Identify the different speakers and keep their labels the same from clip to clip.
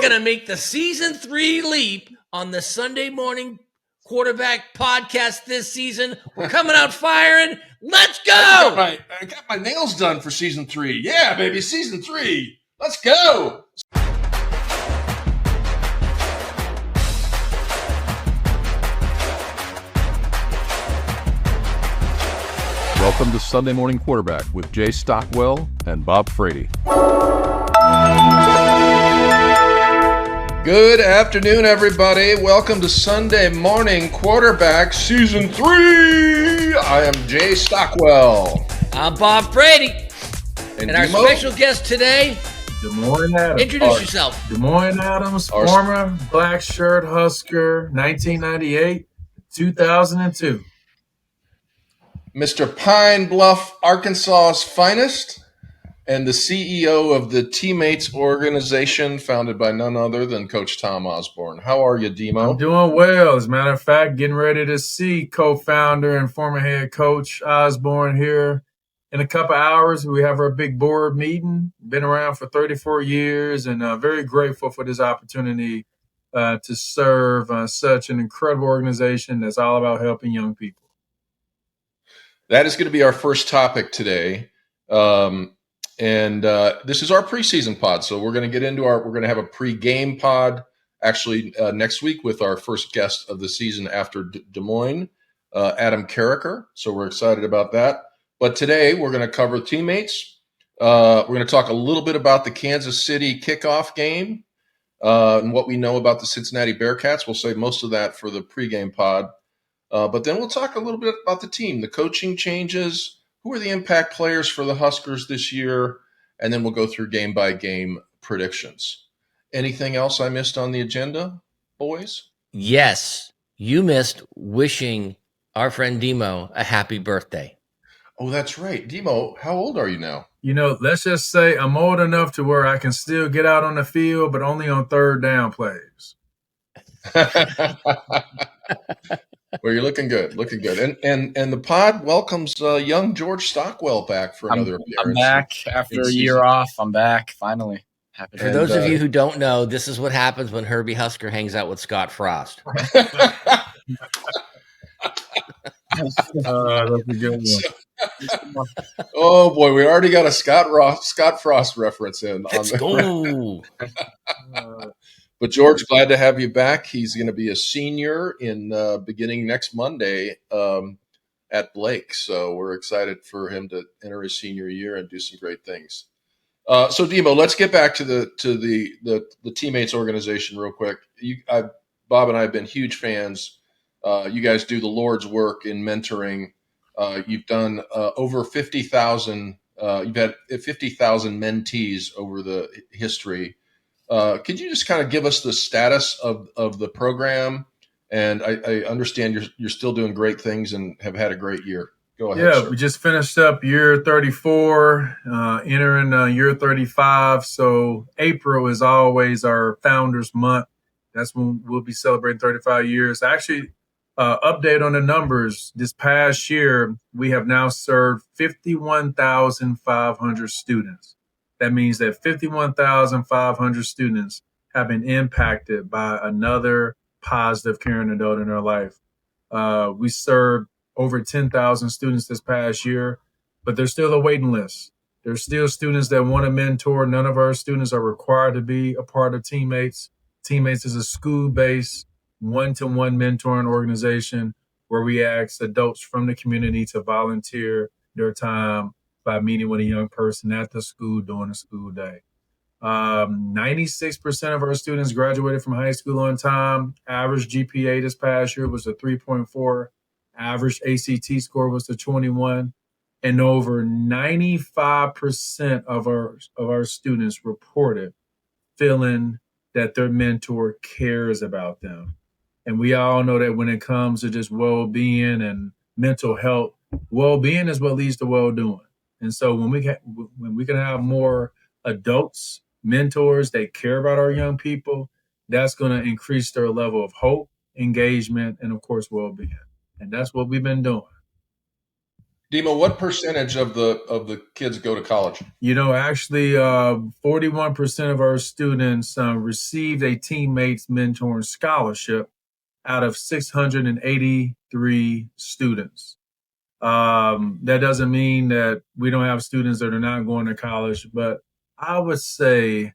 Speaker 1: going to make the season 3 leap on the Sunday morning quarterback podcast this season. We're coming out firing. Let's go!
Speaker 2: I got my nails done for season 3. Yeah, baby, season 3. Let's go!
Speaker 3: Welcome to Sunday Morning Quarterback with Jay Stockwell and Bob Frady.
Speaker 2: Good afternoon, everybody. Welcome to Sunday Morning Quarterback Season 3. I am Jay Stockwell.
Speaker 1: I'm Bob Frady. And our special guest today,
Speaker 4: Demoine Adams.
Speaker 1: Introduce yourself.
Speaker 4: Demoine Adams, former Blackshirt Husker, 1998, 2002.
Speaker 2: Mr. Pine Bluff, Arkansas's finest, and the CEO of the Teammates organization, founded by none other than Coach Tom Osborne. How are you, Demo?
Speaker 4: I'm doing well. As a matter of fact, getting ready to see co-founder and former head coach Osborne here in a couple hours. We have our big board meeting. Been around for 34 years, and very grateful for this opportunity to serve such an incredible organization that's all about helping young people.
Speaker 2: That is going to be our first topic today. And this is our preseason pod. So we're going to get into we're going to have a pre-game pod actually next week with our first guest of the season after Demoine, Adam Carricker. So we're excited about that. But today we're going to cover teammates. We're going to talk a little bit about the Kansas City kickoff game and what we know about the Cincinnati Bearcats. We'll save most of that for the pregame pod. But then we'll talk a little bit about the team, the coaching changes, who are the impact players for the Huskers this year, and then we'll go through game-by-game predictions. Anything else I missed on the agenda, boys?
Speaker 1: Yes, you missed wishing our friend Demo a happy birthday.
Speaker 2: Oh, that's right. Demo, how old are you now?
Speaker 4: You know, let's just say I'm old enough to where I can still get out on the field, but only on third down plays.
Speaker 2: Well, you're looking good, and the pod welcomes young George Stockwell back for another appearance.
Speaker 5: I'm back after a year off. I'm back finally.
Speaker 1: Happy for those of you who don't know, this is what happens when Herbie Husker hangs out with Scott Frost.
Speaker 4: That's a good one.
Speaker 2: Oh boy, we already got a Scott Frost reference in.
Speaker 1: Let's go.
Speaker 2: But George, glad to have you back. He's going to be a senior in beginning next Monday at Blake. So we're excited for him to enter his senior year and do some great things. So Demo, let's get back to the Teammates organization real quick. Bob and I have been huge fans. You guys do the Lord's work in mentoring. You've done over 50,000. You've had 50,000 mentees over the history. Could you just kind of give us the status of the program? And I understand you're still doing great things and have had a great year. Go ahead.
Speaker 4: Yeah,
Speaker 2: sir.
Speaker 4: we just finished up year 34, entering year 35. So April is always our founders month. That's when we'll be celebrating 35 years. Actually, update on the numbers. This past year, we have now served 51,500 students. That means that 51,500 students have been impacted by another positive caring adult in their life. We served over 10,000 students this past year, but there's still a waiting list. There's still students that want to mentor. None of our students are required to be a part of Teammates. Teammates is a school-based, one-to-one mentoring organization where we ask adults from the community to volunteer their time by meeting with a young person at the school during the school day. 96% of our students graduated from high school on time. Average GPA this past year was a 3.4. Average ACT score was a 21. And over 95% of our students reported feeling that their mentor cares about them. And we all know that when it comes to just well-being and mental health, well-being is what leads to well-doing. And so when we can have more adults, mentors that care about our young people, that's going to increase their level of hope, engagement, and, of course, well-being. And that's what we've been doing.
Speaker 2: Demo, what percentage of the kids go to college?
Speaker 4: Actually, 41% of our students received a teammates mentoring scholarship out of 683 students. That doesn't mean that we don't have students that are not going to college, but I would say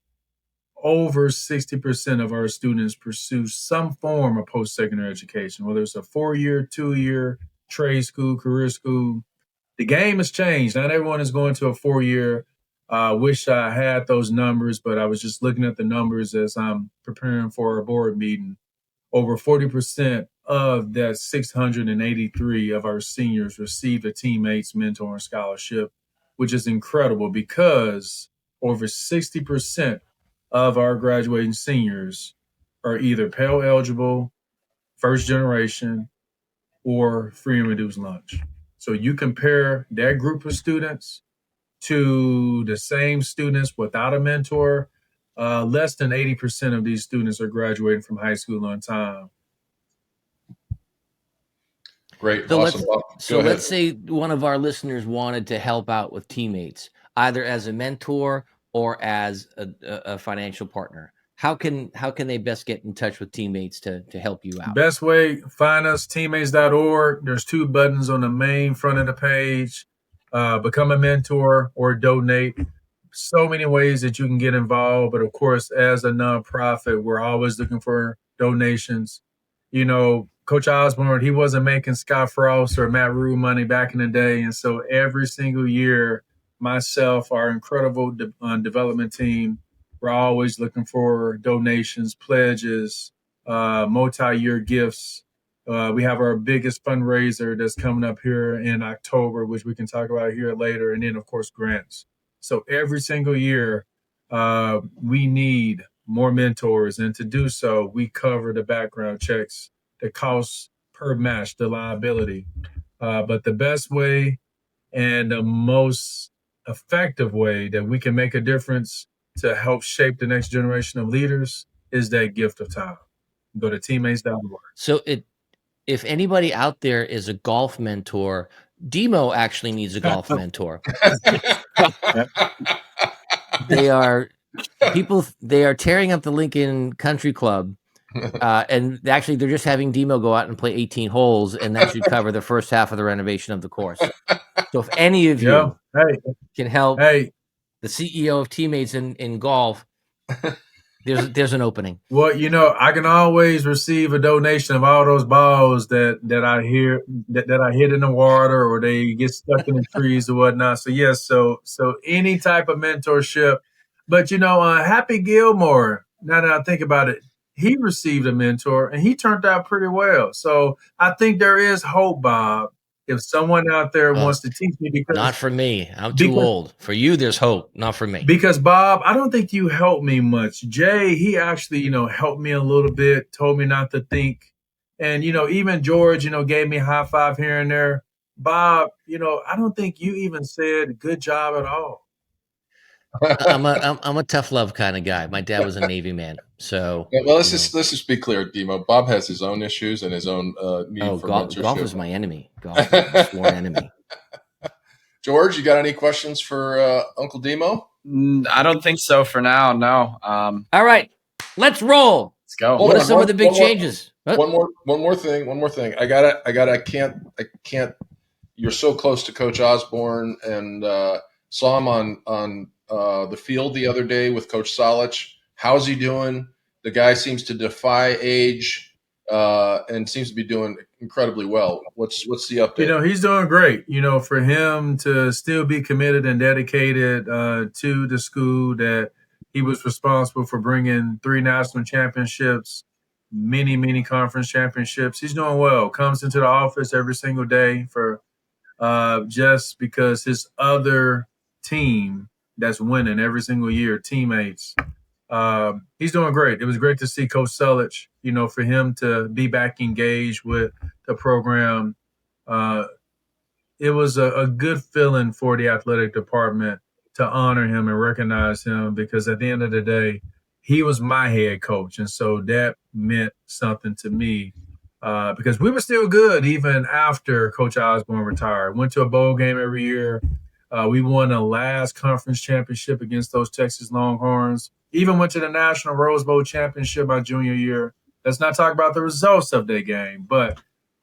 Speaker 4: over 60% of our students pursue some form of post-secondary education, whether it's a 4-year, 2-year, trade school, career school. The game has changed. Not everyone is going to a 4-year. Wish I had those numbers, but I was just looking at the numbers as I'm preparing for our board meeting. Over 40% of that 683 of our seniors received a teammates mentoring scholarship, which is incredible because over 60% of our graduating seniors are either Pell eligible, first generation, or free and reduced lunch. So you compare that group of students to the same students without a mentor, less than 80% of these students are graduating from high school on time.
Speaker 2: Great.
Speaker 1: So
Speaker 2: awesome.
Speaker 1: let's say one of our listeners wanted to help out with teammates, either as a mentor or as a financial partner. How can they best get in touch with teammates to help you out?
Speaker 4: Best way, find us, teammates.org. There's 2 buttons on the main front of the page. Become a mentor or donate. So many ways that you can get involved. But of course, as a nonprofit, we're always looking for donations. Coach Osborne, he wasn't making Scott Frost or Matt Rhule money back in the day. And so every single year, myself, our incredible development team, we're always looking for donations, pledges, multi-year gifts. We have our biggest fundraiser that's coming up here in October, which we can talk about here later. And then, of course, grants. So every single year, we need more mentors. And to do so, we cover the background checks, the costs per match, the liability. But the best way and the most effective way that we can make a difference to help shape the next generation of leaders is that gift of time. Go to teammates.org.
Speaker 1: So if anybody out there is a golf mentor, Demo actually needs a golf mentor. They are tearing up the Lincoln Country Club. And actually, they're just having Demo go out and play 18 holes, and that should cover the first half of the renovation of the course. So if any of you can help the CEO of teammates in golf, there's an opening.
Speaker 4: Well, I can always receive a donation of all those balls that I hear that I hit in the water or they get stuck in the trees or whatnot. So yes, so any type of mentorship. But Happy Gilmore, now that I think about it, he received a mentor and he turned out pretty well. So I think there is hope, Bob. If someone out there wants to teach me, because
Speaker 1: not for me, I'm too old. For you, there's hope. Not for me.
Speaker 4: Because Bob, I don't think you helped me much. Jay, he actually, helped me a little bit, told me not to think. And, even George, gave me a high five here and there. Bob, I don't think you even said good job at all.
Speaker 1: I'm a tough love kind of guy. My dad was a Navy man, so.
Speaker 2: Well, let's just be clear, Demo. Bob has his own issues and his own need for mentorship.
Speaker 1: Golf is my enemy. Golf is my sworn enemy.
Speaker 2: George, you got any questions for Uncle Demo?
Speaker 5: I don't think so for now. No.
Speaker 1: All right, let's roll.
Speaker 5: Let's go.
Speaker 1: What are some of the big changes?
Speaker 2: One more thing. I can't. You're so close to Coach Osborne, and saw him on the field the other day with Coach Solich. How's he doing? The guy seems to defy age and seems to be doing incredibly well. What's the update?
Speaker 4: He's doing great. For him to still be committed and dedicated to the school that he was responsible for bringing 3 national championships, many conference championships. He's doing well. Comes into the office every single day for just because his other team that's winning every single year, teammates. He's doing great. It was great to see Coach Solich, for him to be back engaged with the program. It was a good feeling for the athletic department to honor him and recognize him, because at the end of the day, he was my head coach. And so that meant something to me. because we were still good even after Coach Osborne retired. Went to a bowl game every year. We won the last conference championship against those Texas Longhorns. Even went to the National Rose Bowl championship my junior year. Let's not talk about the results of that game. But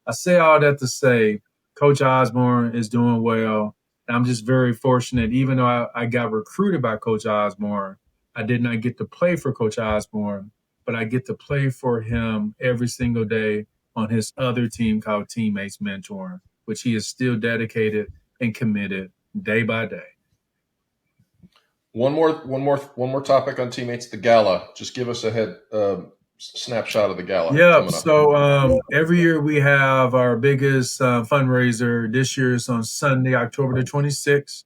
Speaker 4: I say all that to say Coach Osborne is doing well. And I'm just very fortunate. Even though I got recruited by Coach Osborne, I did not get to play for Coach Osborne, but I get to play for him every single day on his other team called Teammates Mentoring, which he is still dedicated and committed day by day.
Speaker 2: One more topic on Teammates, the Gala. Just give us a snapshot of the Gala.
Speaker 4: Yep. So every year we have our biggest fundraiser. This year is on Sunday, October the 26th.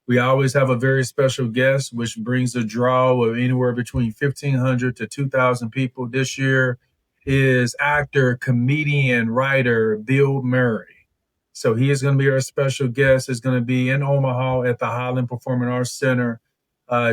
Speaker 4: We always have a very special guest, which brings a draw of anywhere between 1,500 to 2,000 people. This year is actor, comedian, writer Bill Murray. So he is going to be our special guest. It's going to be in Omaha at the Highland Performing Arts Center.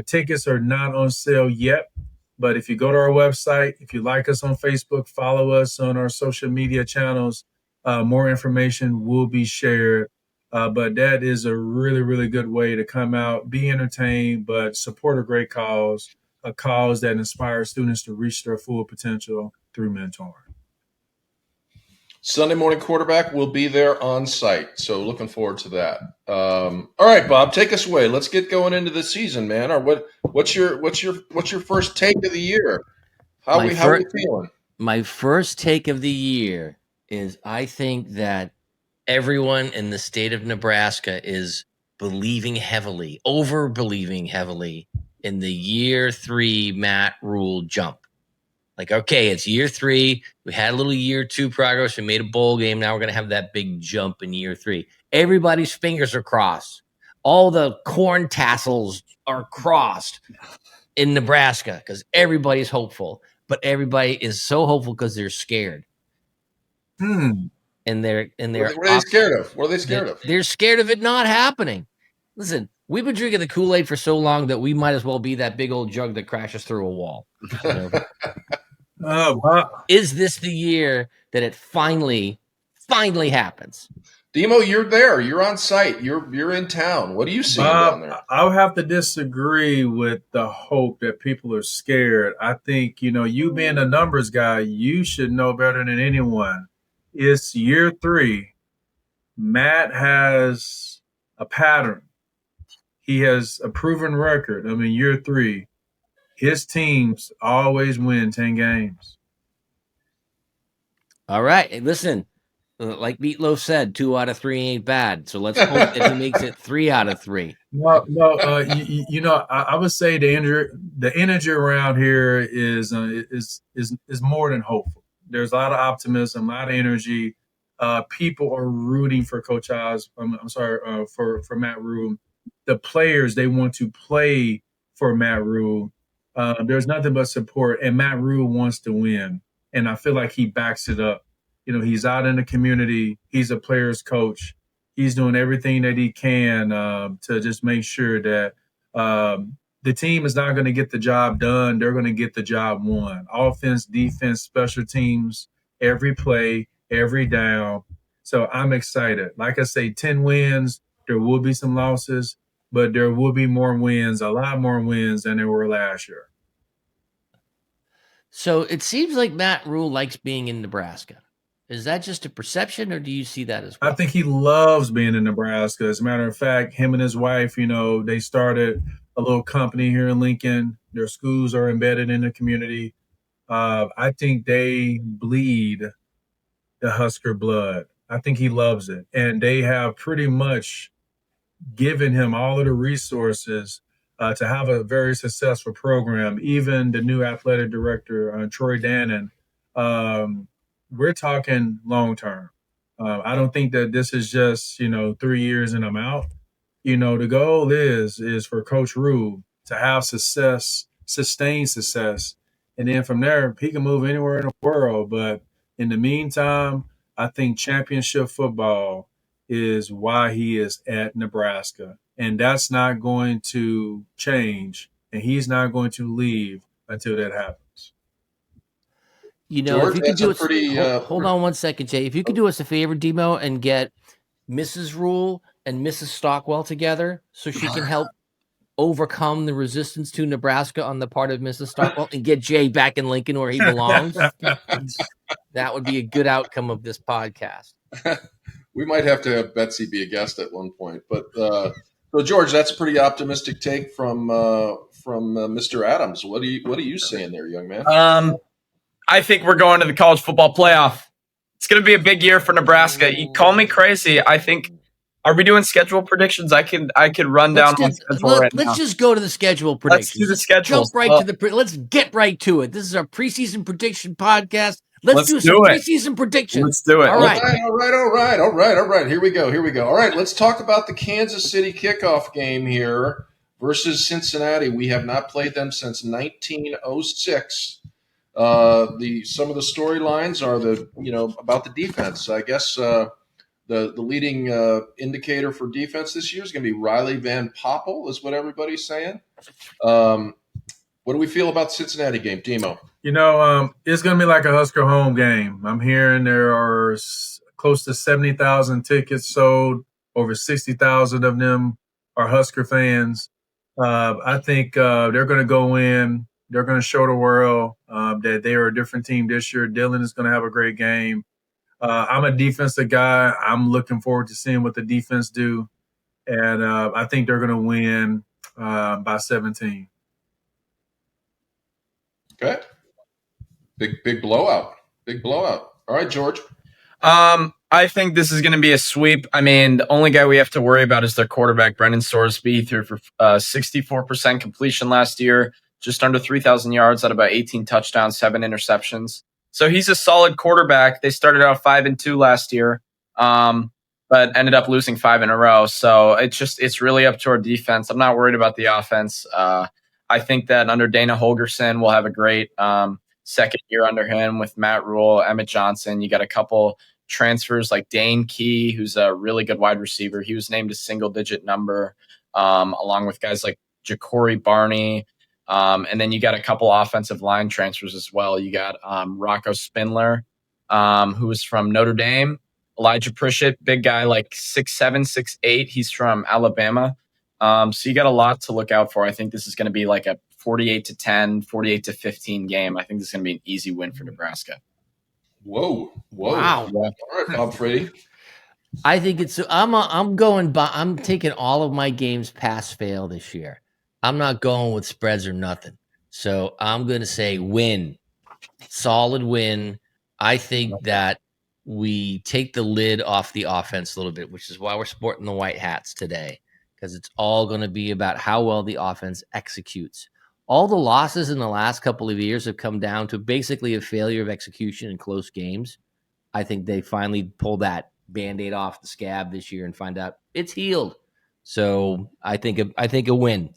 Speaker 4: Tickets are not on sale yet, but if you go to our website, if you like us on Facebook, follow us on our social media channels, more information will be shared. But that is a really, really good way to come out, be entertained, but support a great cause, a cause that inspires students to reach their full potential through mentoring.
Speaker 2: Sunday morning quarterback will be there on site, so looking forward to that. All right, Bob, take us away. Let's get going into the season, man. Or what's your first take of the year? How are we feeling?
Speaker 1: My first take of the year is I think that everyone in the state of Nebraska is over-believing heavily in the year 3 Matt Rhule jump. Like, okay, it's year 3. We had a little year 2 progress. We made a bowl game. Now we're going to have that big jump in year 3. Everybody's fingers are crossed. All the corn tassels are crossed in Nebraska because everybody's hopeful. But everybody is so hopeful because they're scared. And they're
Speaker 2: what are they scared of? What are they scared of?
Speaker 1: They're scared of it not happening. Listen, we've been drinking the Kool-Aid for so long that we might as well be that big old jug that crashes through a wall.
Speaker 4: Wow.
Speaker 1: Is this the year that it finally happens?
Speaker 2: Demo, you're there. You're on site. You're in town. What are you seeing down there?
Speaker 4: I'll have to disagree with the hope that people are scared. I think, you being a numbers guy, you should know better than anyone. It's year 3. Matt has a pattern. He has a proven record. Year 3, his teams always win 10 games.
Speaker 1: All right. Hey, listen, like Meatloaf said, 2 out of 3 ain't bad. So let's hope that he makes it 3 out of 3.
Speaker 4: No. I would say the energy around here is more than hopeful. There's a lot of optimism, a lot of energy. People are rooting for Coach Oz. For Matt Rhule. The players, they want to play for Matt Rhule. There's nothing but support, and Matt Rhule wants to win, and I feel like he backs it up. He's out in the community. He's a player's coach. He's doing everything that he can to just make sure that the team is not going to get the job done. They're going to get the job won. Offense, defense, special teams, every play, every down. So I'm excited. Like I say, 10 wins. There will be some losses, but there will be more wins, a lot more wins than there were last year.
Speaker 1: So it seems like Matt Rhule likes being in Nebraska. Is that just a perception, or do you see that as well?
Speaker 4: I think he loves being in Nebraska. As a matter of fact, him and his wife, they started a little company here in Lincoln. Their schools are embedded in the community. I think they bleed the Husker blood. I think he loves it. And they have pretty much given him all of the resources to have a very successful program. Even the new athletic director, Troy Dannon, we're talking long term. I don't think that this is just 3 years and I'm out. The goal is for Coach Rhule to have success, sustained success, and then from there he can move anywhere in the world. But in the meantime, I think championship football is why he is at Nebraska. And that's not going to change. And he's not going to leave until that happens.
Speaker 1: You know,
Speaker 2: George,
Speaker 1: if you could
Speaker 2: that's
Speaker 1: do
Speaker 2: a
Speaker 1: us,
Speaker 2: pretty.
Speaker 1: hold on one second, Jay. If you could do us a favor, Demo, and get Mrs. Rhule and Mrs. Stockwell together so she can help overcome the resistance to Nebraska on the part of Mrs. Stockwell and get Jay back in Lincoln where he belongs, that would be a good outcome of this podcast.
Speaker 2: We might have to have Betsy be a guest at one point. But so, George, that's a pretty optimistic take from Mr. Adams. What are you saying there, young man?
Speaker 5: I think we're going to the college football playoff. It's going to be a big year for Nebraska. You call me crazy. I think. Are we doing schedule predictions? I could run down my schedule right now.
Speaker 1: Let's just go to the schedule predictions.
Speaker 5: Let's do the schedule.
Speaker 1: Jump right to the. Let's get right to it. This is our preseason prediction podcast. Let's do some preseason predictions.
Speaker 5: Let's do it.
Speaker 2: All right. Here we go. All right, let's talk about the Kansas City kickoff game here versus Cincinnati. We have not played them since 1906. Some of the storylines are about the defense. I guess the leading indicator for defense this year is going to be Riley Van Poppel, is what everybody's saying. What do we feel about the Cincinnati game, Demo?
Speaker 4: It's going to be like a Husker home game. I'm hearing there are close to 70,000 tickets sold. Over 60,000 of them are Husker fans. I think they're going to go in. They're going to show the world that they are a different team this year. Dylan is going to have a great game. I'm a defensive guy. I'm looking forward to seeing what the defense do. And I think they're going to win by 17.
Speaker 2: Okay. Big blowout. All right, George.
Speaker 5: I think this is going to be a sweep. I mean, the only guy we have to worry about is their quarterback, Brendan Sorsby. He threw for 64% completion last year, just under 3,000 yards at about 18 touchdowns, 7 interceptions. So he's a solid quarterback. They started out 5-2 last year, but ended up losing 5 in a row. So it's really up to our defense. I'm not worried about the offense. I think that under Dana Holgorsen, we'll have a great second year under him with Matt Rhule, Emmett Johnson. You got a couple transfers like Dane Key, who's a really good wide receiver. He was named a single-digit number, along with guys like Ja'Cory Barney. And then you got a couple offensive line transfers as well. You got Rocco Spindler, who was from Notre Dame. Elijah Pritchett, big guy, like 6'7", 6'8". He's from Alabama. So you got a lot to look out for. I think this is going to be like a 48-10, 48-15 game. I think this is going to be an easy win for Nebraska.
Speaker 2: Whoa.
Speaker 1: Wow.
Speaker 2: All right, Bob Frady.
Speaker 1: I think it's. I'm taking all of my games pass fail this year. I'm not going with spreads or nothing. So I'm going to say win. Solid win. I think that we take the lid off the offense a little bit, which is why we're sporting the white hats today, because it's all going to be about how well the offense executes. All the losses in the last couple of years have come down to basically a failure of execution in close games. I think they finally pull that Band-Aid off the scab this year and find out it's healed. So I think a win.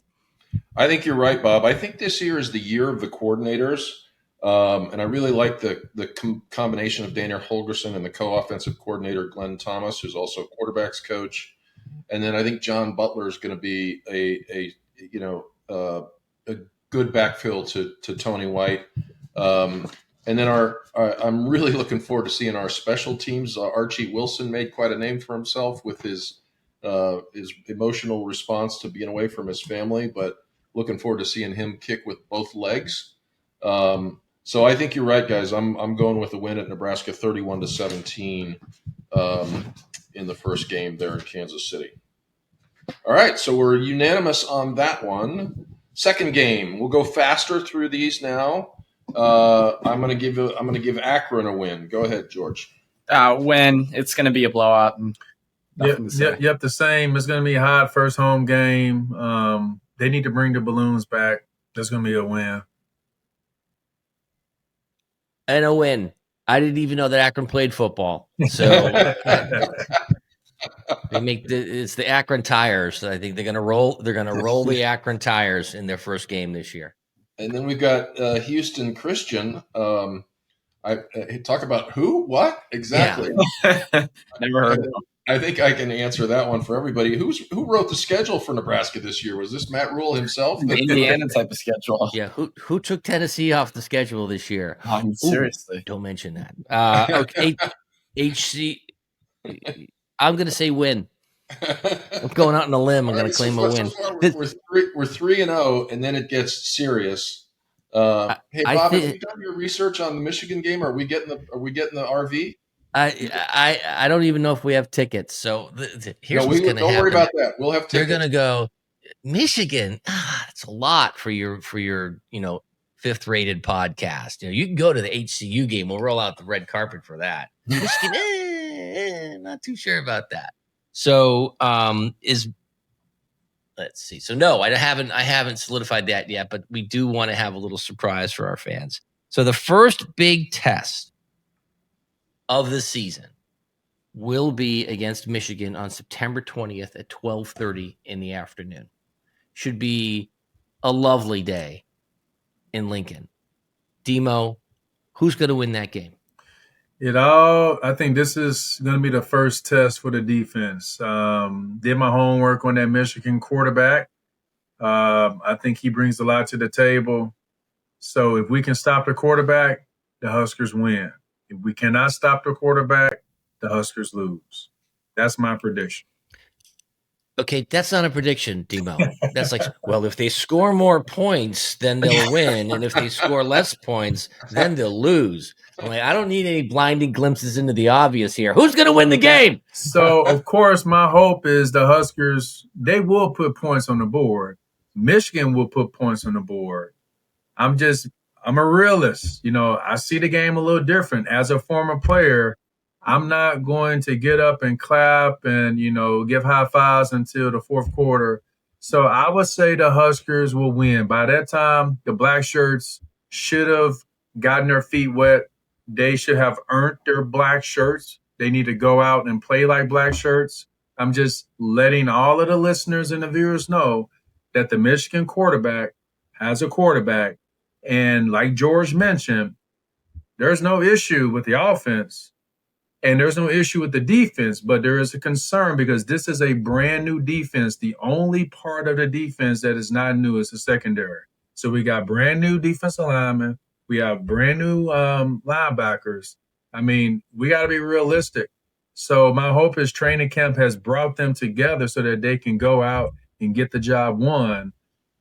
Speaker 2: I think you're right, Bob. I think this year is the year of the coordinators, and I really like the combination of Dana Holgorsen and the co-offensive coordinator Glenn Thomas, who's also a quarterbacks coach, and then I think John Butler is going to be a good backfill to Tony White, and then I'm really looking forward to seeing our special teams. Archie Wilson made quite a name for himself with his emotional response to being away from his family, but looking forward to seeing him kick with both legs. So I think you're right, guys. I'm going with a win at Nebraska, 31-17, in the first game there in Kansas City. All right, so we're unanimous on that one. Second game, we'll go faster through these now. I'm going to give Akron a win. Go ahead, George.
Speaker 5: Win. It's going to be a blowout. And
Speaker 4: Yep, the same. It's going to be a hot first home game. They need to bring the balloons back. That's going to be a win.
Speaker 1: And a win. I didn't even know that Akron played football. So it's the Akron Tires. I think they're going to roll the Akron Tires in their first game this year.
Speaker 2: And then we've got Houston Christian. I talk about who? What? Exactly.
Speaker 5: Never heard of them.
Speaker 2: I think I can answer that one for everybody. Who wrote the schedule for Nebraska this year? Was this Matt Rhule himself?
Speaker 5: The Indiana type of schedule.
Speaker 1: Yeah, who took Tennessee off the schedule this year?
Speaker 5: Seriously.
Speaker 1: Ooh, don't mention that. Okay, HC. I'm going to say win. I'm going out on a limb. I'm going to claim a win.
Speaker 2: We're 3-0, and then it gets serious. Hey Bob, have you done your research on the Michigan game? Are we getting the RV?
Speaker 1: I don't even know if we have tickets. So here's what's going to happen.
Speaker 2: Don't worry about that. We'll have tickets.
Speaker 1: They're going to go Michigan. It's a lot for your fifth rated podcast. You can go to the HCU game. We'll roll out the red carpet for that. Michigan, not too sure about that. So let's see. So no, I haven't solidified that yet, but we do want to have a little surprise for our fans. So the first big test of the season will be against Michigan on September 20th at 12:30 in the afternoon. Should be a lovely day in Lincoln. Demo, who's going to win that game?
Speaker 4: I think this is going to be the first test for the defense. Did my homework on that Michigan quarterback. I think he brings a lot to the table. So if we can stop the quarterback, the Huskers win. If we cannot stop the quarterback, the Huskers lose. That's my prediction.
Speaker 1: Okay, that's not a prediction, Demo. That's like, well, if they score more points, then they'll win. And if they score less points, then they'll lose. I'm like, I don't need any blinding glimpses into the obvious here. Who's going to win the game?
Speaker 4: So, of course, my hope is the Huskers, they will put points on the board. Michigan will put points on the board. I'm a realist. I see the game a little different. As a former player, I'm not going to get up and clap and, give high fives until the fourth quarter. So I would say the Huskers will win. By that time, the Blackshirts should have gotten their feet wet. They should have earned their black shirts. They need to go out and play like black shirts. I'm just letting all of the listeners and the viewers know that the Michigan quarterback has a quarterback. And like George mentioned, there's no issue with the offense. And there's no issue with the defense, but there is a concern because this is a brand new defense. The only part of the defense that is not new is the secondary. So we got brand new defensive linemen. We have brand new linebackers. I mean, we got to be realistic. So my hope is training camp has brought them together so that they can go out and get the job won.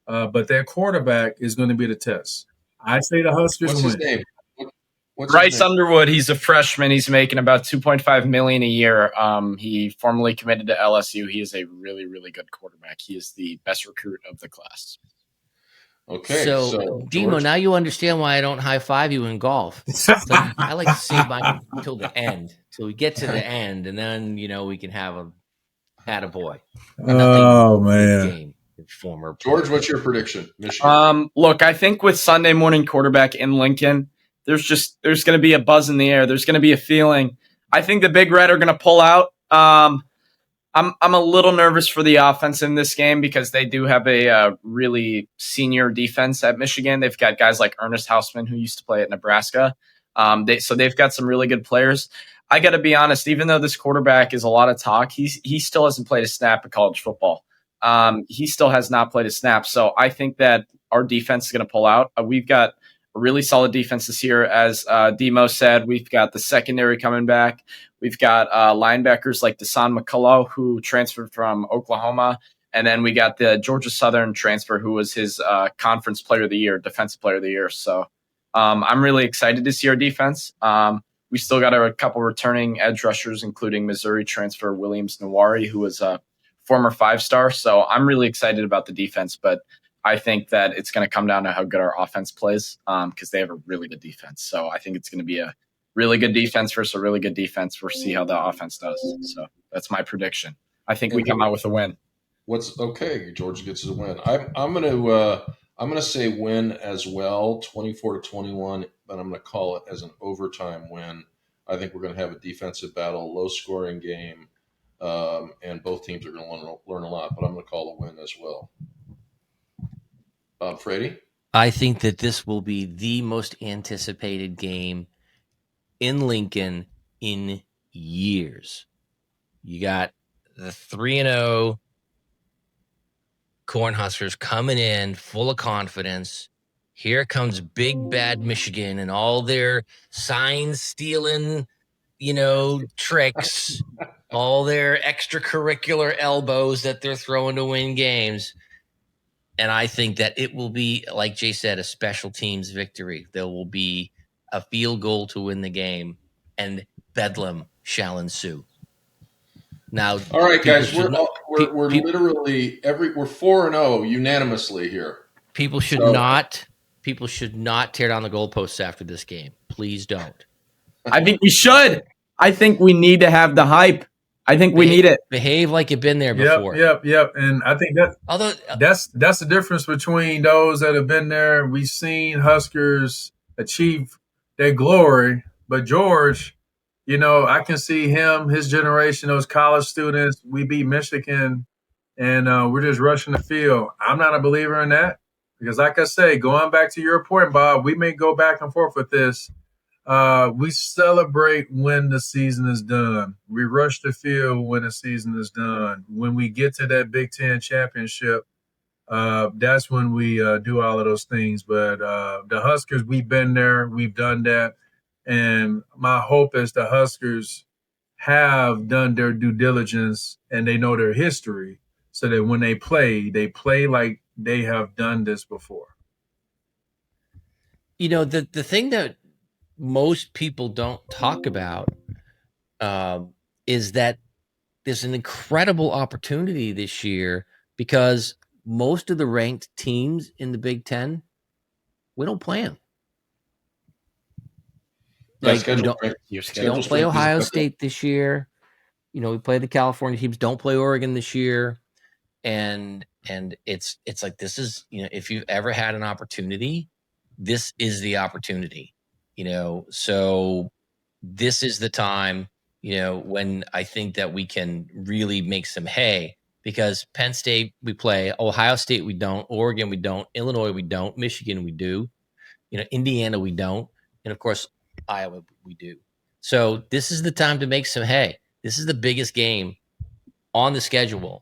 Speaker 4: But that quarterback is going to be the test. I'd say the Huskers win.
Speaker 2: What's his name?
Speaker 5: Bryce Underwood, he's a freshman. He's making about $2.5 million a year. He formerly committed to LSU. He is a really, really good quarterback. He is the best recruit of the class.
Speaker 2: Okay.
Speaker 1: So Demo, now you understand why I don't high five you in golf. Like, I like to save mine until the end, till we get to the end, and then we can have a attaboy.
Speaker 4: Oh man.
Speaker 1: Former
Speaker 2: George, what's your prediction? Michigan.
Speaker 5: Look, I think with Sunday morning quarterback in Lincoln, there's going to be a buzz in the air. There's going to be a feeling. I think the Big Red are going to pull out. I'm a little nervous for the offense in this game because they do have a really senior defense at Michigan. They've got guys like Ernest Hausman, who used to play at Nebraska. So they've got some really good players. I got to be honest, even though this quarterback is a lot of talk, he still hasn't played a snap of college football. He still has not played a snap. So I think that our defense is going to pull out. We've got a really solid defense this year. As Demo said, we've got the secondary coming back. We've got linebackers like Desan McCullough, who transferred from Oklahoma. And then we got the Georgia Southern transfer, who was his conference player of the year, defensive player of the year. So I'm really excited to see our defense. We still got a couple returning edge rushers, including Missouri transfer Williams Nawari, who was a former 5-star. So I'm really excited about the defense, but I think that it's going to come down to how good our offense plays because they have a really good defense. So I think it's going to be a really good defense versus a really good defense. We'll see how the offense does. So that's my prediction. I think we come out with a win.
Speaker 2: Okay? George gets a win. I'm going to say win as well, 24-21, but I'm going to call it as an overtime win. I think we're going to have a defensive battle, low scoring game, and both teams are going to learn a lot. But I'm going to call a win as well. Freddie?
Speaker 1: I think that this will be the most anticipated game in Lincoln in years. You got the 3-0 Cornhuskers coming in full of confidence. Here comes big bad Michigan and all their sign stealing, tricks, all their extracurricular elbows that they're throwing to win games. And I think that it will be, like Jay said, a special teams victory. There will be a field goal to win the game, and bedlam shall ensue. Now,
Speaker 2: all right, guys, we're literally we're 4-0 unanimously here.
Speaker 1: People should not tear down the goalposts after this game. Please don't.
Speaker 5: I think we should. I think we need to have the hype. I think we need it.
Speaker 1: Behave like you've been there before.
Speaker 4: Yep. And I think that's the difference between those that have been there. We've seen Huskers achieve their glory, but George, I can see him, his generation, those college students. We beat Michigan, and we're just rushing the field. I'm not a believer in that because, like I say, going back to your point, Bob, we may go back and forth with this. We celebrate when the season is done. We rush the field when the season is done. When we get to that Big Ten championship, that's when we do all of those things. But the Huskers, we've been there. We've done that. And my hope is the Huskers have done their due diligence and they know their history so that when they play like they have done this before.
Speaker 1: The thing that most people don't talk about is that there's an incredible opportunity this year because most of the ranked teams in the Big Ten, we don't play them. Like, we don't play Ohio State this year. We play the California teams. Don't play Oregon this year, and it's like this is if you've ever had an opportunity, this is the opportunity. So this is the time. When I think that we can really make some hay because Penn State we play, Ohio State we don't, Oregon we don't, Illinois we don't, Michigan we do, Indiana we don't, and of course Iowa we do. So this is the time to make some hay. This is the biggest game on the schedule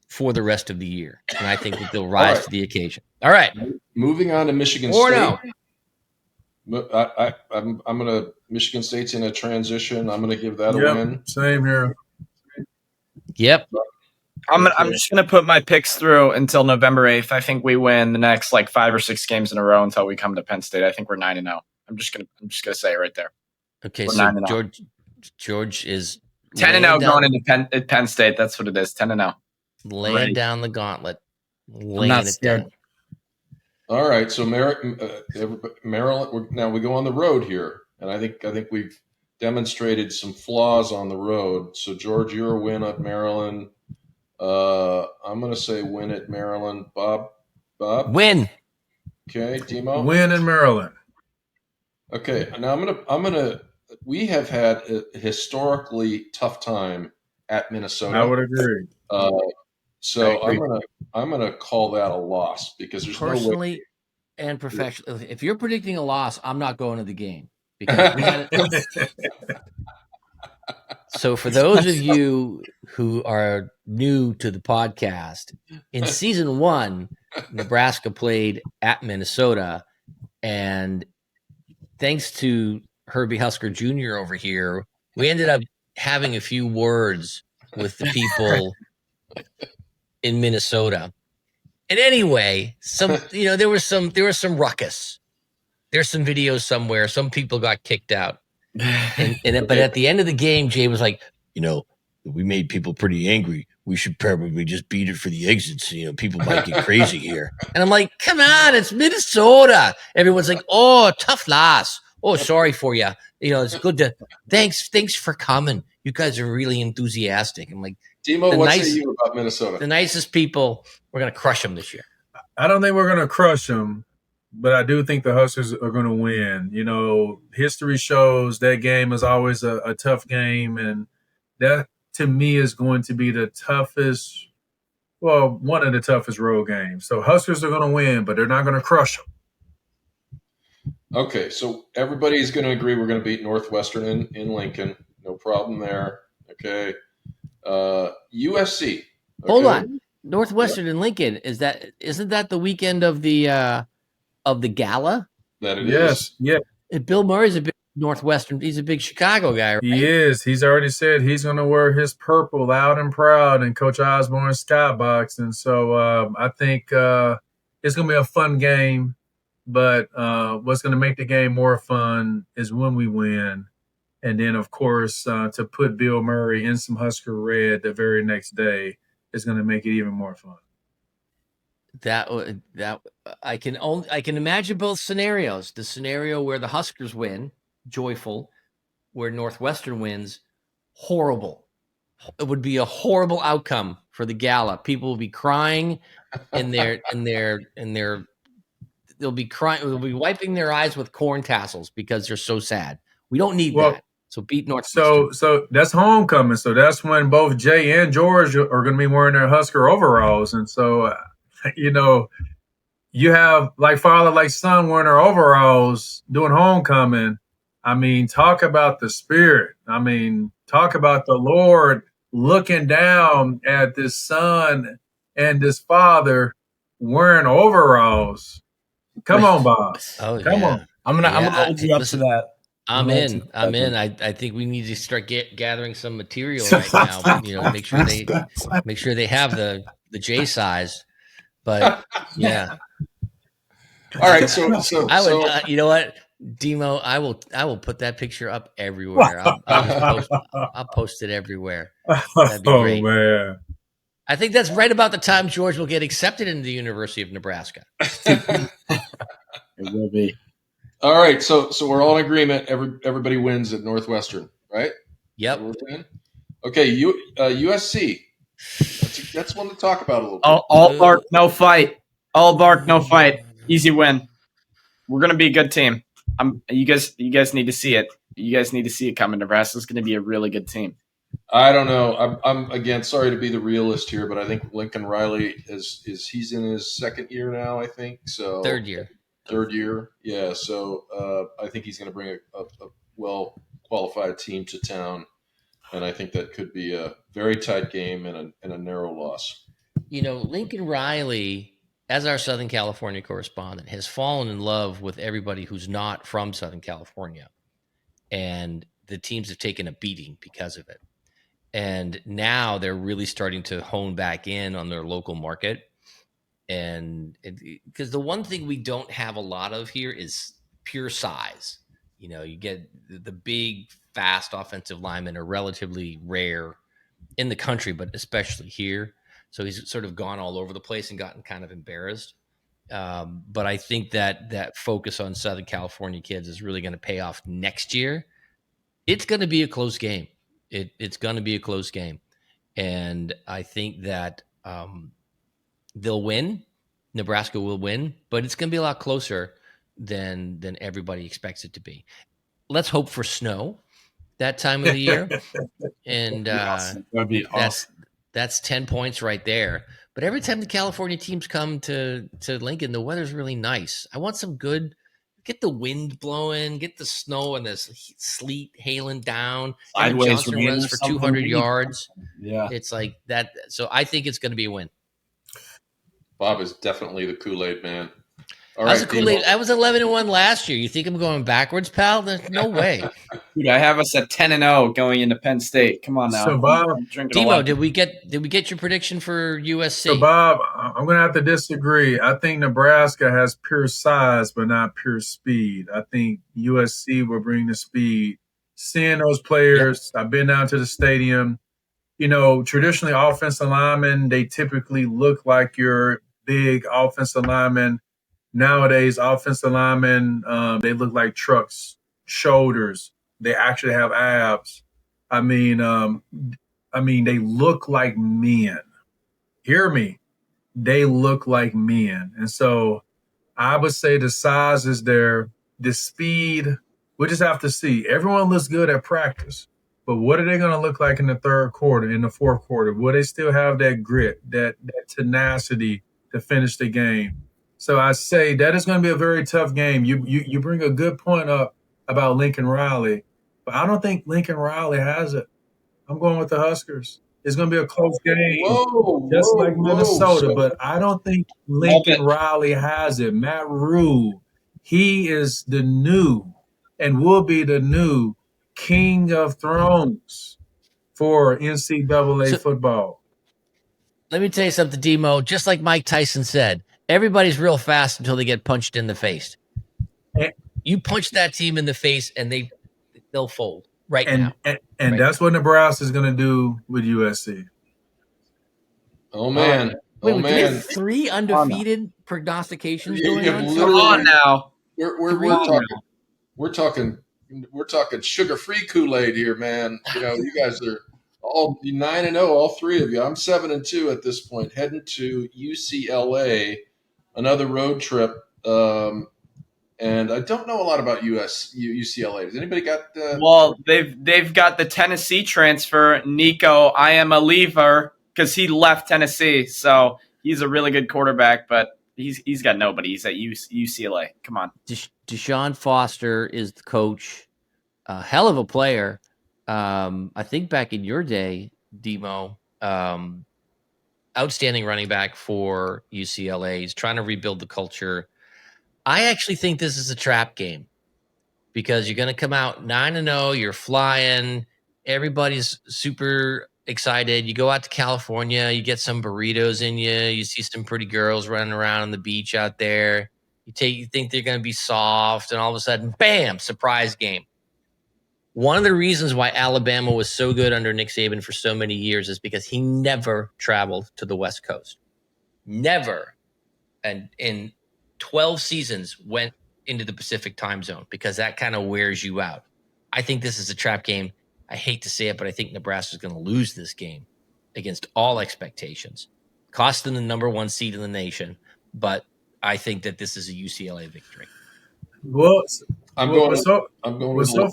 Speaker 1: for the rest of the year, and I think that they'll rise to the occasion. All right,
Speaker 2: moving on to Michigan State. I'm gonna Michigan State's in a transition. I'm gonna give that a win.
Speaker 4: Same here.
Speaker 1: Yep.
Speaker 5: I'm just gonna put my picks through until November 8th. I think we win the next 5 or 6 games in a row until we come to Penn State. I think we're 9-0. I'm just gonna say it right there.
Speaker 1: Okay,
Speaker 5: we're
Speaker 1: so George is
Speaker 5: 10-0 going into Penn State. That's what it is. 10-0.
Speaker 1: Laying down the gauntlet.
Speaker 5: Laying it down.
Speaker 2: All right, so Maryland. Now we go on the road here, and I think we've demonstrated some flaws on the road. So George, you're a win at Maryland. I'm going to say win at Maryland. Bob,
Speaker 1: win.
Speaker 2: Okay, Demo,
Speaker 4: win in Maryland.
Speaker 2: Okay, now I'm gonna. We have had a historically tough time at Minnesota.
Speaker 4: I would agree.
Speaker 2: So I'm gonna call that a loss because there's
Speaker 1: personally
Speaker 2: no way.
Speaker 1: And professionally. If you're predicting a loss, I'm not going to the game because So for those of you who are new to the podcast, in season 1, Nebraska played at Minnesota, and thanks to Herbie Husker Jr. over here, we ended up having a few words with the people in Minnesota. And anyway, there was some ruckus. There's some videos somewhere. Some people got kicked out. But at the end of the game, Jay was like, we made people pretty angry. We should probably just beat it for the exits. People might get crazy here. And I'm like, come on, it's Minnesota. Everyone's like, oh, tough loss. Oh, sorry for you. It's good to thanks for coming. You guys are really enthusiastic. I'm like,
Speaker 2: Demo, what say you about Minnesota?
Speaker 1: The nicest people. We're going to crush them this year.
Speaker 4: I don't think we're going to crush them, but I do think the Huskers are going to win. History shows that game is always a tough game, and that, to me, is going to be the toughest, one of the toughest road games. So Huskers are going to win, but they're not going to crush them.
Speaker 2: Okay, so everybody's going to agree we're going to beat Northwestern in Lincoln. No problem there. Okay. USC. Okay.
Speaker 1: Hold on. Northwestern and Lincoln, isn't that the weekend of the Gala?
Speaker 2: That it is.
Speaker 4: Yes, yeah,
Speaker 1: And Bill Murray's a big Northwestern. He's a big Chicago guy, right?
Speaker 4: he is. He's already said he's going to wear his purple loud and proud in Coach Osborne's skybox. And so I think it's going to be a fun game. But what's going to make the game more fun is when we win. And then, of course, to put Bill Murray in some Husker red the very next day is going to make it even more fun.
Speaker 1: That I can imagine both scenarios. The scenario where the Huskers win, joyful, where Northwestern wins, horrible. It would be a horrible outcome for the Gala. People will be crying they'll be crying. They'll be wiping their eyes with corn tassels because they're so sad. We don't need that. So beat Northwestern.
Speaker 4: So that's homecoming. So that's when both Jay and George are going to be wearing their Husker overalls. And so, you have like father, like son wearing their overalls doing homecoming. I mean, talk about the spirit. I mean, talk about the Lord looking down at this son and this father wearing overalls. Come on, Bob.
Speaker 1: Oh,
Speaker 4: Come on.
Speaker 5: I'm gonna hold you up to that.
Speaker 1: I'm in. I think we need to start gathering some material right now. Make sure they have the J size. But yeah.
Speaker 2: All right. So
Speaker 1: I would. You know what, Demo? I will put that picture up everywhere. I'll post it everywhere. That'd be great.
Speaker 4: Man.
Speaker 1: I think that's right about the time George will get accepted into the University of Nebraska.
Speaker 5: It will be.
Speaker 2: All right, so we're all in agreement. Everybody wins at Northwestern, right?
Speaker 1: Yep.
Speaker 2: Okay, USC. That's one to talk about a little bit.
Speaker 5: All bark, no fight. All bark, no fight. Easy win. We're gonna be a good team. You guys need to see it. You guys need to see it coming. Nebraska's gonna be a really good team.
Speaker 2: I don't know. I'm again sorry to be the realist here, but I think Lincoln Riley he's in his second year now. I think so.
Speaker 1: Third year,
Speaker 2: yeah. So I think he's going to bring a well qualified team to town, and I think that could be a very tight game and a narrow loss.
Speaker 1: Lincoln Riley, as our Southern California correspondent, has fallen in love with everybody who's not from Southern California, and the teams have taken a beating because of it. And now they're really starting to hone back in on their local market. And because the one thing we don't have a lot of here is pure size. You get the big, fast offensive linemen are relatively rare in the country, but especially here. So he's sort of gone all over the place and gotten kind of embarrassed. But I think that focus on Southern California kids is really going to pay off next year. It's going to be a close game. It's going to be a close game. And I think that they'll win. Nebraska will win, but it's going to be a lot closer than everybody expects it to be. Let's hope for snow that time of the year. And
Speaker 5: that'd be awesome.
Speaker 1: That's 10 points right there. But every time the California teams come to Lincoln, the weather's really nice. I want some good. Get the wind blowing, get the snow and the sleet hailing down.
Speaker 5: Sideways
Speaker 1: Johnson runs for 200 yards.
Speaker 5: Yeah.
Speaker 1: It's like that. So I think it's going to be a win.
Speaker 2: Bob is definitely the Kool-Aid man. All
Speaker 1: I was
Speaker 2: right,
Speaker 1: Kool-Aid. I was 11-1 last year. You think I'm going backwards, pal? There's no way.
Speaker 5: Dude, I have us at 10-0 going into Penn State. Come on now.
Speaker 4: So Bob,
Speaker 1: Demo, did we get your prediction for USC?
Speaker 4: So Bob, I'm going to have to disagree. I think Nebraska has pure size, but not pure speed. I think USC will bring the speed. Seeing those players, I've been down to the stadium. Traditionally offensive linemen, they typically look like your big offensive linemen. Nowadays, offensive linemen, they look like trucks, shoulders. They actually have abs. I mean, they look like men. Hear me. They look like men. And so I would say the size is there. The speed, we just have to see. Everyone looks good at practice. But what are they going to look like in the third quarter, in the fourth quarter? Will they still have that grit, that tenacity to finish the game? So I say that is going to be a very tough game. You bring a good point up about Lincoln Riley, but I don't think Lincoln Riley has it. I'm going with the Huskers. It's going to be a close game,
Speaker 2: Whoa,
Speaker 4: just like
Speaker 2: whoa,
Speaker 4: Minnesota,
Speaker 2: whoa.
Speaker 4: but I don't think Lincoln Riley has it. Matt Rhule, he is the new and will be the new King of Thrones for NCAA football.
Speaker 1: Let me tell you something, Demo. Just like Mike Tyson said, everybody's real fast until they get punched in the face. You punch that team in the face, and they'll fold now.
Speaker 4: And that's what Nebraska is going to do with USC.
Speaker 2: Oh man!
Speaker 1: Wait,
Speaker 2: oh
Speaker 1: do we have
Speaker 2: man!
Speaker 1: 3 undefeated prognostications
Speaker 2: You
Speaker 1: going
Speaker 2: have
Speaker 1: on?
Speaker 2: literally-
Speaker 5: Come on now.
Speaker 2: We're talking sugar-free Kool-Aid here, man. You know, you guys are all 9-0, all 3 of you. I'm 7-2 at this point, heading to UCLA, another road trip. And I don't know a lot about UCLA. Does anybody got?
Speaker 5: Well, they've got the Tennessee transfer, Nico. I am a lever because he left Tennessee, so he's a really good quarterback, but he's got nobody. He's at UCLA. Come on,
Speaker 1: Deshaun Foster is the coach. A hell of a player. I think back in your day, Demo, outstanding running back for UCLA. He's trying to rebuild the culture. I actually think this is a trap game because you're going to come out 9-0. You're flying. Everybody's super excited. You go out to California. You get some burritos in you. You see some pretty girls running around on the beach out there. You think they're going to be soft, and all of a sudden, bam, surprise game. One of the reasons why Alabama was so good under Nick Saban for so many years is because he never traveled to the West Coast. Never. And in 12 seasons went into the Pacific time zone because that kind of wears you out. I think this is a trap game. I hate to say it, but I think Nebraska is going to lose this game against all expectations. Cost them the number 1 seed in the nation, but I think that this is a UCLA victory.
Speaker 4: Well,
Speaker 2: I'm going
Speaker 4: so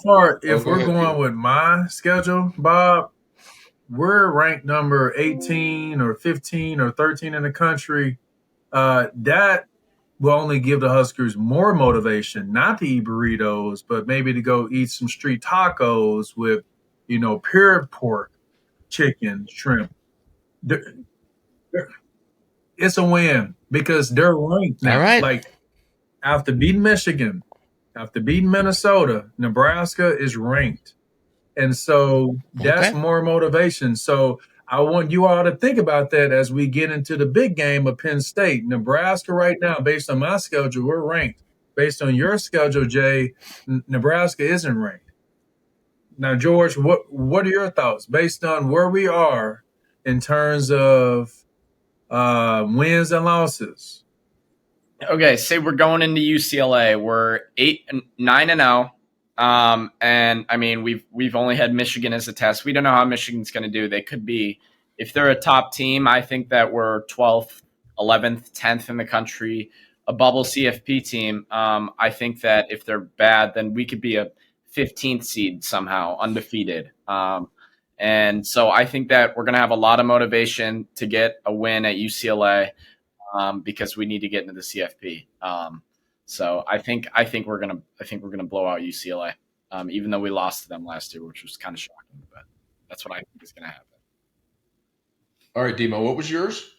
Speaker 4: far, if we're going with my schedule, Bob, we're ranked number 18 or 15 or 13 in the country. That will only give the Huskers more motivation not to eat burritos, but maybe to go eat some street tacos with, pure pork, chicken, shrimp. It's a win because they're ranked now.
Speaker 1: All right.
Speaker 4: Like, after beating Michigan, after beating Minnesota, Nebraska is ranked. And so that's more motivation. So I want you all to think about that as we get into the big game of Penn State. Nebraska right now, based on my schedule, we're ranked. Based on your schedule, Jay, Nebraska isn't ranked. Now, George, what are your thoughts based on where we are in terms of wins and losses?
Speaker 5: Okay, say we're going into UCLA. We're 9-0. And I mean, we've only had Michigan as a test. We don't know how Michigan's going to do. They could be, if they're a top team, I think that we're 12th, 11th, 10th in the country, a bubble CFP team. I think that if they're bad, then we could be a 15th seed somehow, undefeated. And so I think that we're going to have a lot of motivation to get a win at UCLA. Because we need to get into the CFP. So I think we're gonna blow out UCLA, even though we lost to them last year, which was kind of shocking. But that's what I think is gonna happen.
Speaker 2: All right, Demo, what was yours?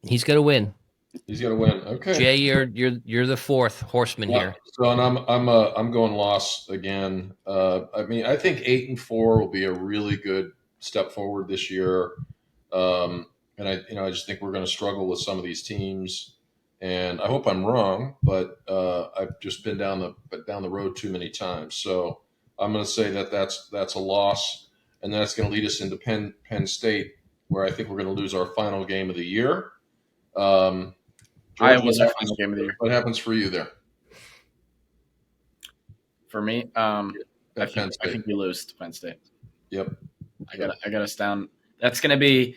Speaker 1: He's gonna win.
Speaker 2: He's gonna win. Okay,
Speaker 1: Jay, you're the 4th horseman here.
Speaker 2: So, and I'm going loss again. I mean, I think 8-4 will be a really good step forward this year. And I just think we're going to struggle with some of these teams, and I hope I'm wrong, but I've just been down the road too many times. So I'm going to say that's a loss, and that's going to lead us into Penn State, where I think we're going to lose our final game of the year. George,
Speaker 5: Iowa's our final game of the year.
Speaker 2: What happens for you there?
Speaker 5: For me, I think we lose to Penn State.
Speaker 2: Yep,
Speaker 5: I got us down. That's going to be.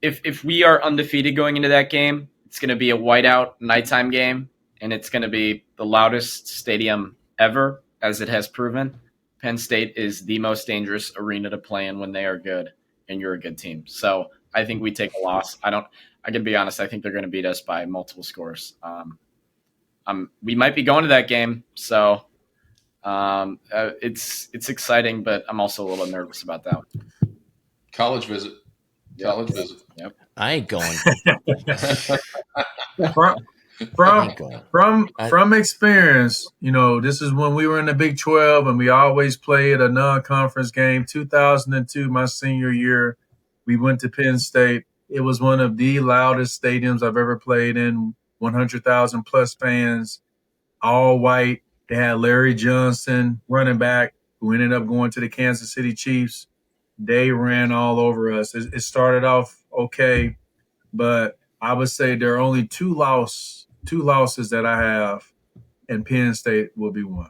Speaker 5: If we are undefeated going into that game, it's going to be a whiteout nighttime game, and it's going to be the loudest stadium ever, as it has proven. Penn State is the most dangerous arena to play in when they are good, and you're a good team. So I think we take a loss. I can be honest. I think they're going to beat us by multiple scores. We might be going to that game, so it's exciting, but I'm also a little nervous about that one.
Speaker 2: College visit. College visit.
Speaker 5: Yep.
Speaker 1: I ain't going.
Speaker 4: From experience, this is when we were in the Big 12 and we always played a non-conference game. 2002, my senior year, we went to Penn State. It was one of the loudest stadiums I've ever played in. 100,000 plus fans, all white. They had Larry Johnson, running back, who ended up going to the Kansas City Chiefs. They ran all over us. It started off okay, but I would say there are only two losses that I have, and Penn State will be one.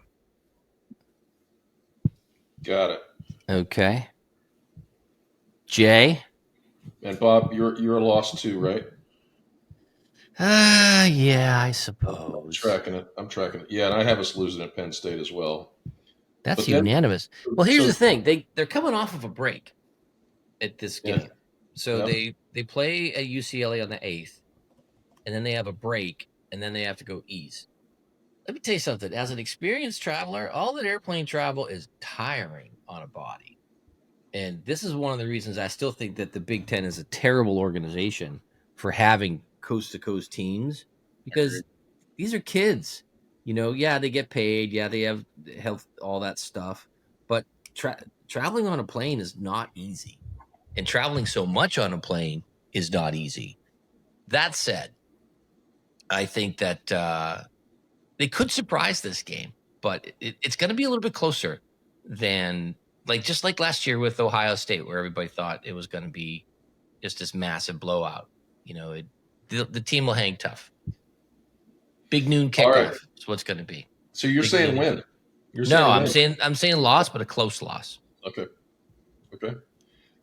Speaker 2: Got it.
Speaker 1: Okay. Jay?
Speaker 2: And Bob, you're a loss too, right?
Speaker 1: Yeah, I suppose.
Speaker 2: I'm tracking it. Yeah, and I have us losing at Penn State as well.
Speaker 1: That's unanimous. Well, here's the thing. They're coming off of a break at this game.
Speaker 2: Yeah.
Speaker 1: So they play at UCLA on the 8th, and then they have a break, and then they have to go east. Let me tell you something. As an experienced traveler, all that airplane travel is tiring on a body. And this is one of the reasons I still think that the Big Ten is a terrible organization for having coast-to-coast teams, because these are kids. Yeah, they get paid. Yeah, they have health, all that stuff. But traveling on a plane is not easy. And traveling so much on a plane is not easy. That said, I think that they could surprise this game, but it's going to be a little bit closer than just like last year with Ohio State, where everybody thought it was going to be just this massive blowout. The team will hang tough. Big noon kickoff is what's going to be.
Speaker 2: So you're saying win?
Speaker 1: I'm saying loss, but a close loss.
Speaker 2: Okay.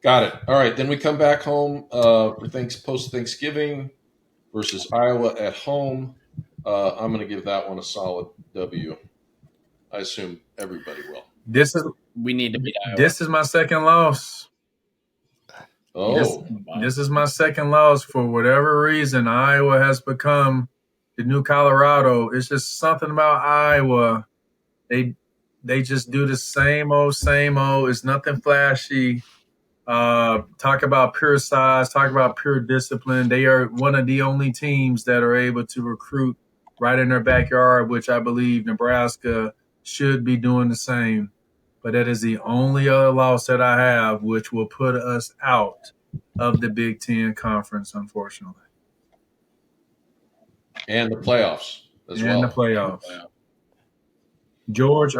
Speaker 2: Got it. All right. Then we come back home for post Thanksgiving versus Iowa at home. I'm going to give that one a solid W. I assume everybody will.
Speaker 5: We need to beat Iowa.
Speaker 4: This is my second loss.
Speaker 2: Oh,
Speaker 4: this is my second loss. For whatever reason, Iowa has become the new Colorado. It's just something about Iowa. They just do the same old. It's nothing flashy. Talk about pure size. Talk about pure discipline. They are one of the only teams that are able to recruit right in their backyard, which I believe Nebraska should be doing the same. But that is the only other loss that I have, which will put us out of the Big Ten Conference, unfortunately.
Speaker 2: And the playoffs as well.
Speaker 4: And the playoffs. George,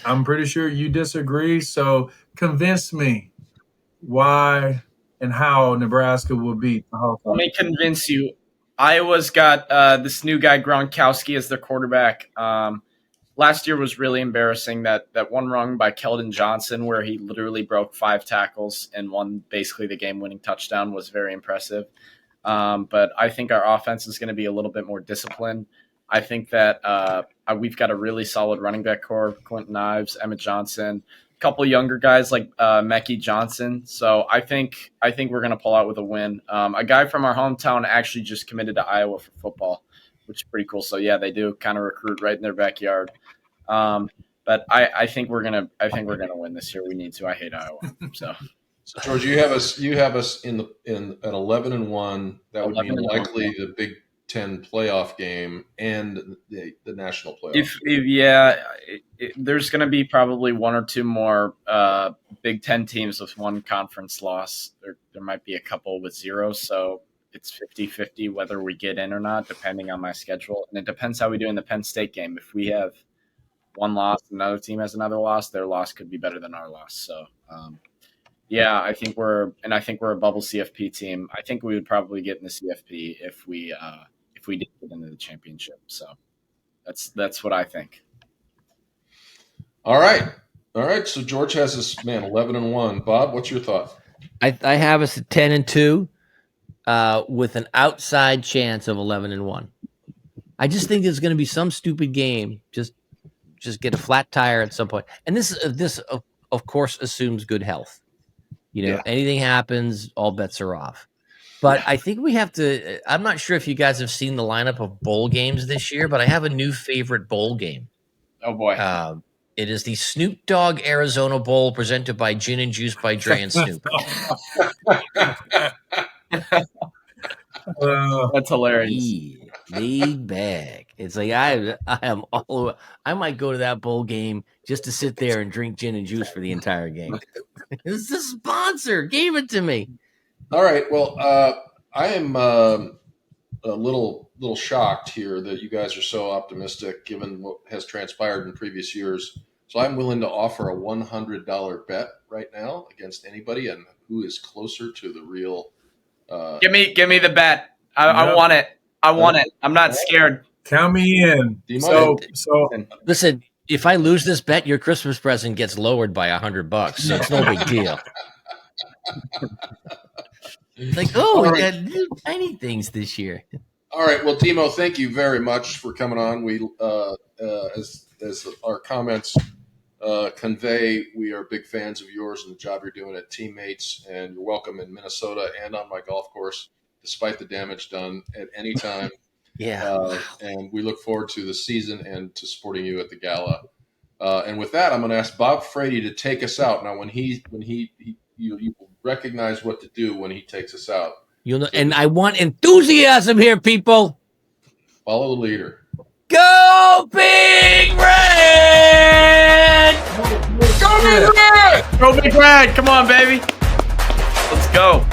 Speaker 4: I'm pretty sure you disagree. So convince me why and how Nebraska will beat the Hawkeyes.
Speaker 5: Let me convince you. Iowa's got this new guy, Gronkowski, as their quarterback. Last year was really embarrassing. That one run by Keldon Johnson, where he literally broke 5 tackles and won basically the game-winning touchdown, was very impressive. But I think our offense is going to be a little bit more disciplined. I think that we've got a really solid running back core: Clinton Ives, Emmett Johnson, a couple of younger guys like Mekhi Johnson. So I think we're going to pull out with a win. A guy from our hometown actually just committed to Iowa for football, which is pretty cool. So yeah, they do kind of recruit right in their backyard. But I think we're gonna win this year. We need to. I hate Iowa. So
Speaker 2: George, you have us in at 11-1. That would mean likely the Big Ten playoff game and the national playoff.
Speaker 5: There's going to be probably one or two more Big Ten teams with one conference loss. There might be a couple with 0. So it's 50-50 whether we get in or not, depending on my schedule. And it depends how we do in the Penn State game. If we have one loss, another team has another loss, their loss could be better than our loss. So, I think we're a bubble CFP team. I think we would probably get in the CFP if we did get into the championship. So that's what I think.
Speaker 2: All right. So George has us 11-1. Bob, what's your thought?
Speaker 1: I have us at 10-2. With an outside chance of 11-1. I just think there's going to be some stupid game. Just get a flat tire at some point. And this of course assumes good health. Anything happens, all bets are off. But I think we have to. I'm not sure if you guys have seen the lineup of bowl games this year, but I have a new favorite bowl game.
Speaker 5: Oh boy!
Speaker 1: It is the Snoop Dogg Arizona Bowl presented by Gin and Juice by Dre and Snoop.
Speaker 5: That's hilarious.
Speaker 1: Yeah, laid back. It's like I am all over. I might go to that bowl game just to sit there and drink gin and juice for the entire game. It's the sponsor gave it to me.
Speaker 2: All right. Well, I am a little shocked here that you guys are so optimistic, given what has transpired in previous years. So I'm willing to offer a $100 bet right now against anybody, and who is closer to the real.
Speaker 5: Give me the bet. I want it. I want it. I'm not scared.
Speaker 4: Count me in.
Speaker 2: Demoine.
Speaker 4: So
Speaker 1: Listen, if I lose this bet, your Christmas present gets lowered by $100, so it's no big deal. Like, we got new tiny things this year.
Speaker 2: All right. Well, Demo, thank you very much for coming on. We, as our comments convey, we are big fans of yours and the job you're doing at Teammates, and you're welcome in Minnesota and on my golf course, despite the damage done at any time.
Speaker 1: Yeah.
Speaker 2: And we look forward to the season and to supporting you at the Gala. And with that, I'm going to ask Bob Frady to take us out. Now, you will recognize what to do when he takes us out.
Speaker 1: You'll know, and I want enthusiasm here, people.
Speaker 2: Follow the leader.
Speaker 1: Go Big Red!
Speaker 2: Go Big Red!
Speaker 5: Go Big Red! Come on, baby. Let's go.